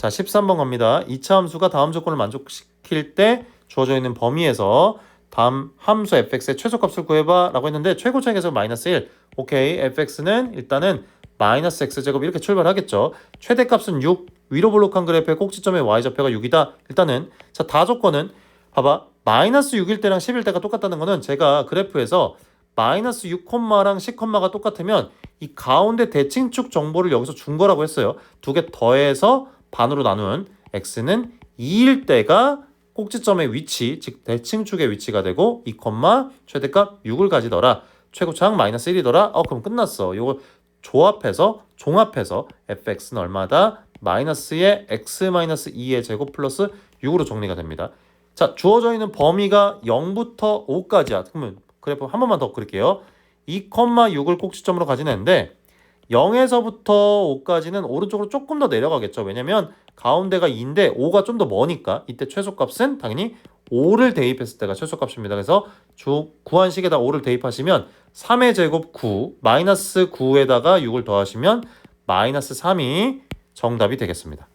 자, 13번 갑니다. 2차 함수가 다음 조건을 만족시킬 때 주어져 있는 범위에서 다음 함수 fx의 최소값을 구해봐 라고 했는데 최고 차이에서 마이너스 1. 오케이. fx는 일단은 마이너스 x제곱 이렇게 출발하겠죠. 최대값은 6. 위로 볼록한 그래프의 꼭지점의 y좌표가 6이다. 일단은 자, 다 조건은 봐봐. 마이너스 6일 때랑 10일 때가 똑같다는 거는 제가 그래프에서 마이너스 6, 랑 10가 똑같으면 이 가운데 대칭축 정보를 여기서 준 거라고 했어요. 두 개 더해서 반으로 나눈 x는 2일 때가 꼭지점의 위치, 즉 대칭축의 위치가 되고 2, 최대값 6을 가지더라. 최고차항 마이너스 1이더라. 그럼 끝났어. 이거 종합해서 fx는 얼마다? 마이너스의 x-2의 제곱 플러스 6으로 정리가 됩니다. 자, 주어져 있는 범위가 0부터 5까지야. 그러면 그래프 한 번만 더 그릴게요. 2,6을 꼭지점으로 가지는데 0에서부터 5까지는 오른쪽으로 조금 더 내려가겠죠. 왜냐면 가운데가 2인데 5가 좀 더 머니까 이때 최소값은 당연히 5를 대입했을 때가 최소값입니다. 그래서 구한식에다 5를 대입하시면 3의 제곱 9, 마이너스 9에다가 6을 더하시면 마이너스 3이 정답이 되겠습니다.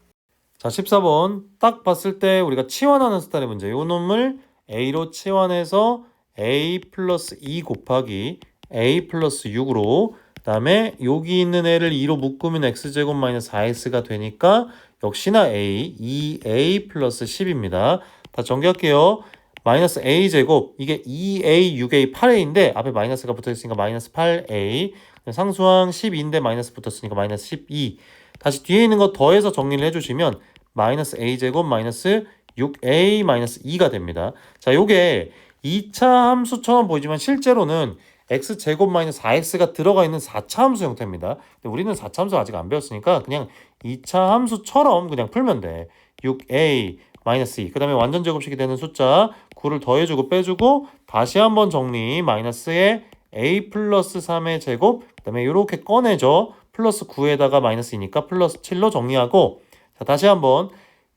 자, 14번 딱 봤을 때 우리가 치환하는 스타일의 문제. 이 놈을 A로 치환해서 A 플러스 2 곱하기 A 플러스 6으로 그 다음에 여기 있는 애를 2로 묶으면 x제곱 마이너스 4x가 되니까 역시나 A, 2A 플러스 10입니다. 다 정리할게요. 마이너스 A제곱, 이게 2A, 6A, 8A인데 앞에 마이너스가 붙어있으니까 마이너스 8A, 상수항 12인데 마이너스 붙었으니까 마이너스 12. 다시 뒤에 있는 거 더해서 정리를 해주시면 마이너스 A제곱 마이너스 6A 마이너스 2가 됩니다. 자, 요게 2차 함수처럼 보이지만 실제로는 x제곱 마이너스 4x가 들어가 있는 4차 함수 형태입니다. 근데 우리는 4차 함수 아직 안 배웠으니까 그냥 2차 함수처럼 그냥 풀면 돼. 6a 마이너스 2. 그 다음에 완전 제곱식이 되는 숫자 9를 더해주고 빼주고 다시 한번 정리. 마이너스에 a 플러스 3의 제곱 그 다음에 이렇게 꺼내줘. 플러스 9에다가 마이너스 2니까 플러스 7로 정리하고 자, 다시 한번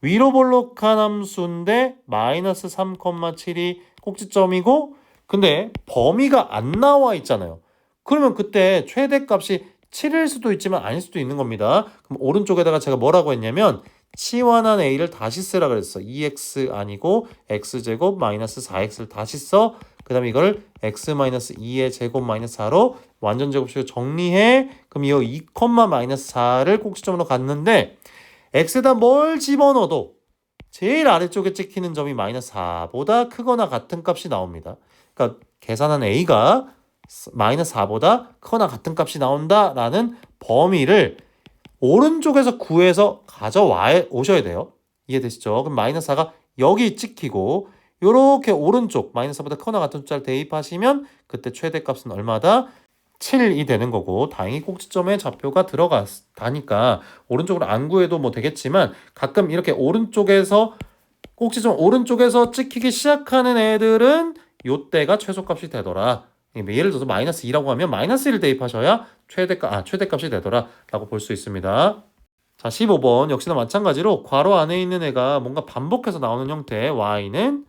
위로 볼록한 함수인데 마이너스 3,7이 꼭지점이고 근데 범위가 안 나와 있잖아요. 그러면 그때 최대값이 7일 수도 있지만 아닐 수도 있는 겁니다. 그럼 오른쪽에다가 제가 뭐라고 했냐면 치환한 a를 다시 쓰라 그랬어. 2x 아니고 x제곱 마이너스 4x를 다시 써. 그 다음에 이걸 x-2의 제곱 마이너스 4로 완전 제곱식으로 정리해. 그럼 이 2, 마이너스 4를 꼭지점으로 갔는데 x에다 뭘 집어넣어도 제일 아래쪽에 찍히는 점이 마이너스 4보다 크거나 같은 값이 나옵니다. 그러니까 계산한 a가 마이너스 4보다 크거나 같은 값이 나온다라는 범위를 오른쪽에서 구해서 가져와 오셔야 돼요. 이해되시죠? 그럼 마이너스 4가 여기 찍히고 이렇게 오른쪽 마이너스 4보다 크거나 같은 숫자를 대입하시면 그때 최대값은 얼마다? 7이 되는 거고 다행히 꼭지점에 좌표가 들어가니까 오른쪽으로 안 구해도 뭐 되겠지만 가끔 이렇게 오른쪽에서 꼭지점 오른쪽에서 찍히기 시작하는 애들은 요때가 최소값이 되더라. 예를 들어서 마이너스 2라고 하면 마이너스 1을 대입하셔야 최대값이 되더라 라고 볼 수 있습니다. 자, 15번 역시나 마찬가지로 괄호 안에 있는 애가 뭔가 반복해서 나오는 형태 y는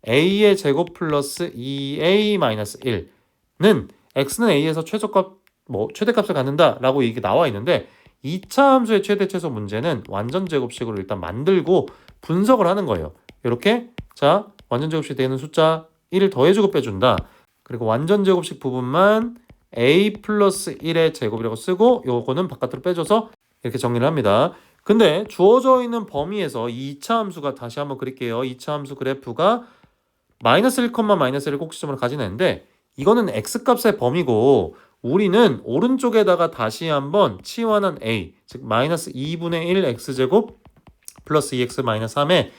a의 제곱 플러스 2a 마이너스 1는 x는 a에서 최대값을 갖는다 라고 이게 나와 있는데 2차 함수의 최대 최소 문제는 완전 제곱식으로 일단 만들고 분석을 하는 거예요. 이렇게 자 완전 제곱식 되는 숫자 1을 더해주고 빼준다. 그리고 완전 제곱식 부분만 a 플러스 1의 제곱이라고 쓰고 요거는 바깥으로 빼줘서 이렇게 정리를 합니다. 근데 주어져 있는 범위에서 2차 함수가 다시 한번 그릴게요. 2차 함수 그래프가 마이너스 1, 마이너스 1을 꼭지점으로 가지는데 이거는 x값의 범위고 우리는 오른쪽에다가 다시 한번 치환한 a 즉 마이너스 2분의 1 x제곱 플러스 2x 마이너스 3의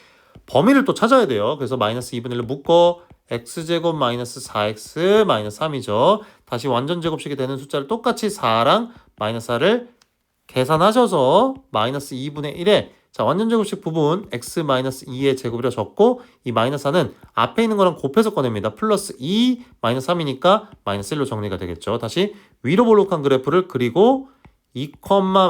범위를 또 찾아야 돼요. 그래서 마이너스 2분의 1로 묶어 x제곱 마이너스 4x 마이너스 3이죠. 다시 완전 제곱식이 되는 숫자를 똑같이 4랑 마이너스 4를 계산하셔서 마이너스 2분의 1에 자 완전 제곱식 부분 x-2의 제곱이라 적고 이 마이너스 4는 앞에 있는 거랑 곱해서 꺼냅니다. 플러스 2 마이너스 3이니까 마이너스 1로 정리가 되겠죠. 다시 위로 볼록한 그래프를 그리고 2,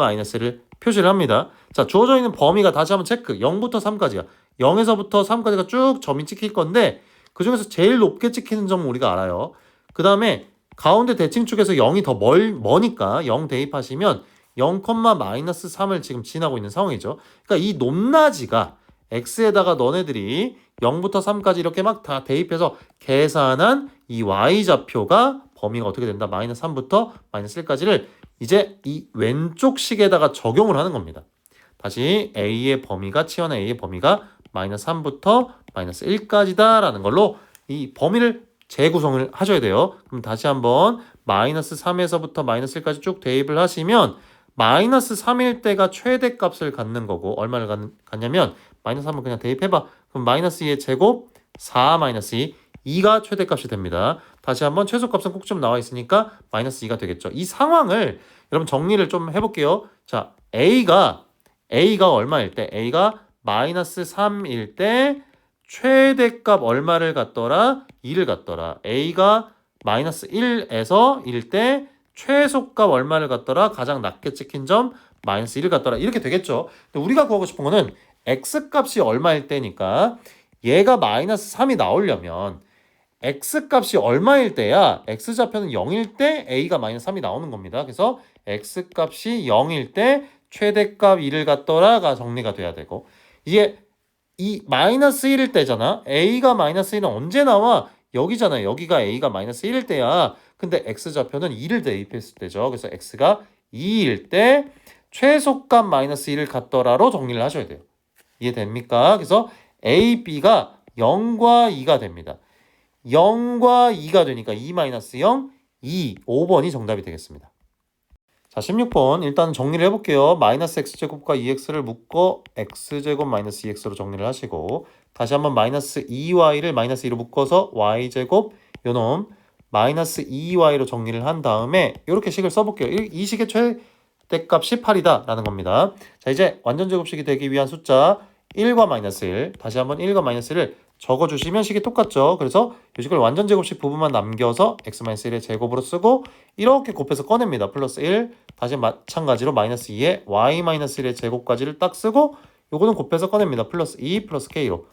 마이너스 1을 표시를 합니다. 자 주어져 있는 범위가 다시 한번 체크 0부터 3까지야. 0에서부터 3까지가 쭉 점이 찍힐 건데 그 중에서 제일 높게 찍히는 점은 우리가 알아요. 그 다음에 가운데 대칭축에서 0이 더 머니까 0 대입하시면 0,-3을 지금 지나고 있는 상황이죠. 그러니까 이 높낮이가 x에다가 너네들이 0부터 3까지 이렇게 막 다 대입해서 계산한 이 y좌표가 범위가 어떻게 된다? -3부터 -1까지를 이제 이 왼쪽 식에다가 적용을 하는 겁니다. 다시 A의 범위가 치환한 A의 범위가 -3부터 -1까지다라는 걸로 이 범위를 재구성을 하셔야 돼요. 그럼 다시 한번 -3에서부터 -1까지 쭉 대입을 하시면 -3일 때가 최대값을 갖는 거고 얼마를 갖냐면 -3을 그냥 대입해봐. 그럼 -2의 제곱 4-2 2가 최대값이 됩니다. 다시 한번 최소값은 꼭 좀 나와 있으니까 -2가 되겠죠. 이 상황을 여러분 정리를 좀 해볼게요. 자, A가 얼마일 때? A가 -3일 때 최대값 얼마를 갖더라? 2를 갖더라. A가 -1에서 1일 때 최소값 얼마를 갖더라? 가장 낮게 찍힌 점 -1을 갖더라. 이렇게 되겠죠. 근데 우리가 구하고 싶은 거는 X값이 얼마일 때니까 얘가 -3이 나오려면 X값이 얼마일 때야? X좌표는 0일 때 A가 -3이 나오는 겁니다. 그래서 X값이 0일 때 최대값 2를 갖더라가 정리가 돼야 되고 이게 이 -1일 때잖아. A가 -1은 언제 나와? 여기잖아요. 여기가 A가 -1일 때야. 근데 X좌표는 2를 대입했을 때죠. 그래서 X가 2일 때 최소값 -1을 갖더라로 정리를 하셔야 돼요. 이해됩니까? 그래서 A, B가 0과 2가 됩니다. 0과 2가 되니까 2-0, 2, 5번이 정답이 되겠습니다. 자, 16번 일단 정리를 해볼게요. -x제곱과 2x를 묶어 x제곱 -2x로 정리를 하시고 다시 한번 -2y를 -2로 묶어서 y제곱 요놈 -2y로 정리를 한 다음에 이렇게 식을 써볼게요. 이 식의 최대값이 8이다 라는 겁니다. 자, 이제 완전제곱식이 되기 위한 숫자 1과 -1 다시 한번 1과 -1을 적어주시면 식이 똑같죠. 그래서 이 식을 완전제곱식 부분만 남겨서 x-1의 제곱으로 쓰고 이렇게 곱해서 꺼냅니다. 플러스 1 다시 마찬가지로 -2에 y-1의 제곱까지를 딱 쓰고 요거는 곱해서 꺼냅니다. 플러스 2 플러스 k로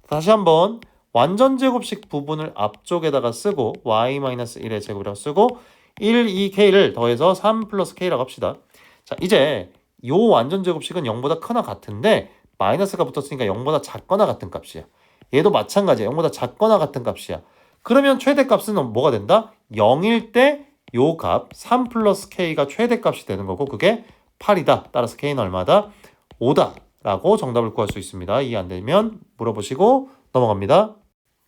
다시 한번 완전제곱식 부분을 앞쪽에다가 쓰고 y-1의 제곱이라고 쓰고 1, 2k를 더해서 3 플러스 k라고 합시다. 자, 이제 요 완전제곱식은 0보다 크나 같은데 마이너스가 붙었으니까 0보다 작거나 같은 값이야. 얘도 마찬가지야. 0보다 작거나 같은 값이야. 그러면 최대값은 뭐가 된다? 0일 때 요 값 3 플러스 k가 최대값이 되는 거고 그게 8이다. 따라서 k는 얼마다? 5다. 라고 정답을 구할 수 있습니다. 이해 안 되면 물어보시고 넘어갑니다.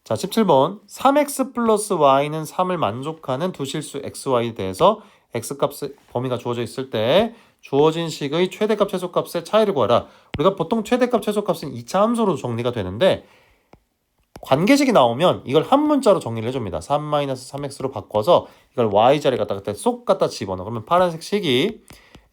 자, 17번 3x 플러스 y는 3을 만족하는 두 실수 xy에 대해서 x값 범위가 주어져 있을 때 주어진 식의 최대값 최소값의 차이를 구하라. 우리가 보통 최대값 최소값은 2차 함수로 정리가 되는데 관계식이 나오면 이걸 한 문자로 정리를 해줍니다. 3-3x로 바꿔서 이걸 y자리에 갖다 쏙 갖다 집어넣어. 그러면 파란색 식이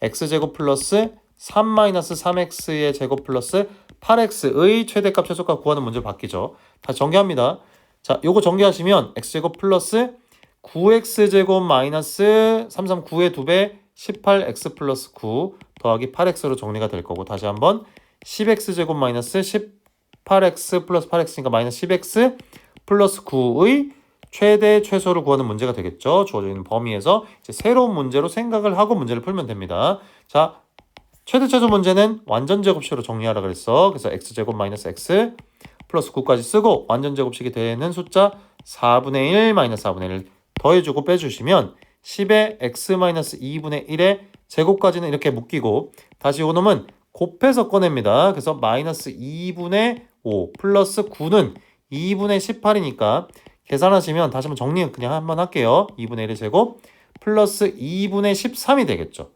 x제곱 플러스 3-3x의 제곱 플러스 8x의 최대값 최소값 구하는 문제로 바뀌죠. 다시 정리합니다. 자, 요거 정리하시면 x제곱 플러스 9x제곱 마이너스 9의 2배 18x 플러스 9 더하기 8x로 정리가 될 거고 다시 한번 10x제곱 마이너스 18x 플러스 8x니까 마이너스 10x 플러스 9의 최대 최소를 구하는 문제가 되겠죠. 주어져 있는 범위에서 이제 새로운 문제로 생각을 하고 문제를 풀면 됩니다. 자, 최대 최소 문제는 완전제곱식으로 정리하라 그랬어. 그래서 x제곱 마이너스 x 플러스 9까지 쓰고 완전제곱식이 되는 숫자 4분의 1 마이너스 4분의 1을 더해주고 빼주시면 10의 x 마이너스 2분의 1의 제곱까지는 이렇게 묶이고 다시 요놈은 곱해서 꺼냅니다. 그래서 마이너스 2분의 5 플러스 9는 2분의 18이니까 계산하시면 다시 한번 정리 그냥 한번 할게요. 2분의 1의 제곱 플러스 2분의 13이 되겠죠.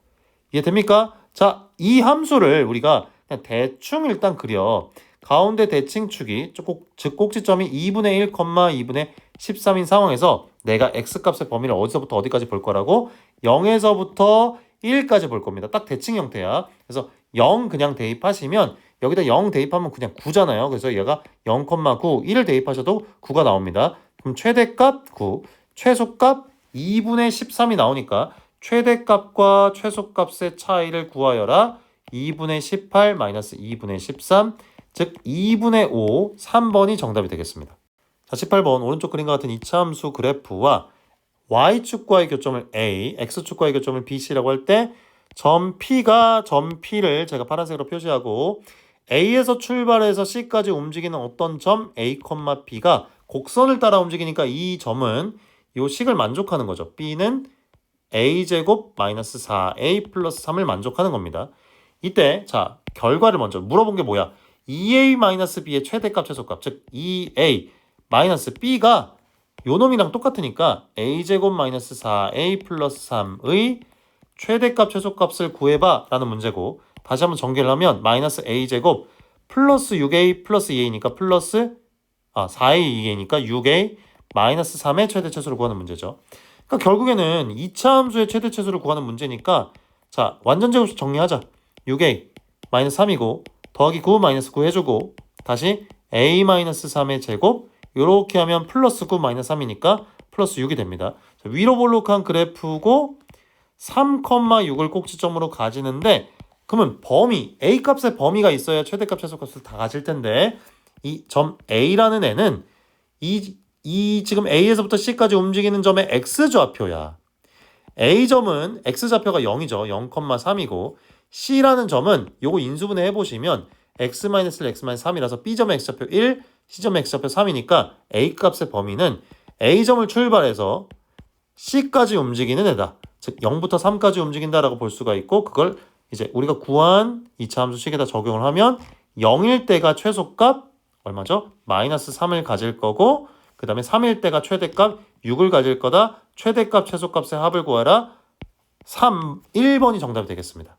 이해됩니까? 자, 이 함수를 우리가 그냥 대충 일단 그려. 가운데 대칭축이 즉 꼭지점이 2분의 1, 2분의 13인 상황에서 내가 x값의 범위를 어디서부터 어디까지 볼 거라고? 0에서부터 1까지 볼 겁니다. 딱 대칭 형태야. 그래서 0 그냥 대입하시면 여기다 0 대입하면 그냥 9잖아요. 그래서 얘가 0,9, 1을 대입하셔도 9가 나옵니다. 그럼 최대값 9, 최소값 2분의 13이 나오니까 최대값과 최소값의 차이를 구하여라. 2분의 18 마이너스 2분의 13, 즉 2분의 5, 3번이 정답이 되겠습니다. 자, 18번 오른쪽 그림과 같은 이차함수 그래프와 y축과의 교점을 A, x축과의 교점을 BC라고 할 때 점 P를 제가 파란색으로 표시하고 A에서 출발해서 C까지 움직이는 어떤 점 A, B가 곡선을 따라 움직이니까 이 점은 이 식을 만족하는 거죠. B는 A제곱 마이너스 4A 플러스 3을 만족하는 겁니다. 이때 자 결과를 먼저 물어본 게 뭐야? 2A 마이너스 B의 최대값 최소값 즉 2A 마이너스 B가 요 놈이랑 똑같으니까 A제곱 마이너스 4A 플러스 3의 최대값 최소값을 구해봐 라는 문제고 다시 한번 전개를 하면 마이너스 A제곱 플러스 6A 플러스 2A니까 플러스 4A 2A니까 6A 마이너스 3의 최대 최소를 구하는 문제죠. 그러니까 결국에는 2차 함수의 최대 최소를 구하는 문제니까 자 완전 제곱식 정리하자. 6A 마이너스 3이고 더하기 9 마이너스 9 해주고 다시 A 마이너스 3의 제곱 이렇게 하면 플러스 9 마이너스 3이니까 플러스 6이 됩니다. 자, 위로 볼록한 그래프고 3,6을 꼭지점으로 가지는데 그러면 범위 A 값의 범위가 있어야 최대값 최소값을 다 가질 텐데 이 점 A라는 애는 이 지금 A에서부터 C까지 움직이는 점의 X좌표야. A점은 X좌표가 0이죠. 0,3이고 C라는 점은 요거 인수분해 해보시면 X-X-3이라서 B점의 X좌표 1, C점의 X좌표 3이니까 A 값의 범위는 A점을 출발해서 C까지 움직이는 애다. 즉 0부터 3까지 움직인다라고 볼 수가 있고 그걸 이제 우리가 구한 2차 함수식에다 적용을 하면 0일 때가 최소값 얼마죠? 마이너스 3을 가질 거고 그 다음에 3일 때가 최대값 6을 가질 거다. 최대값 최소값의 합을 구하라. 1번이 정답이 되겠습니다.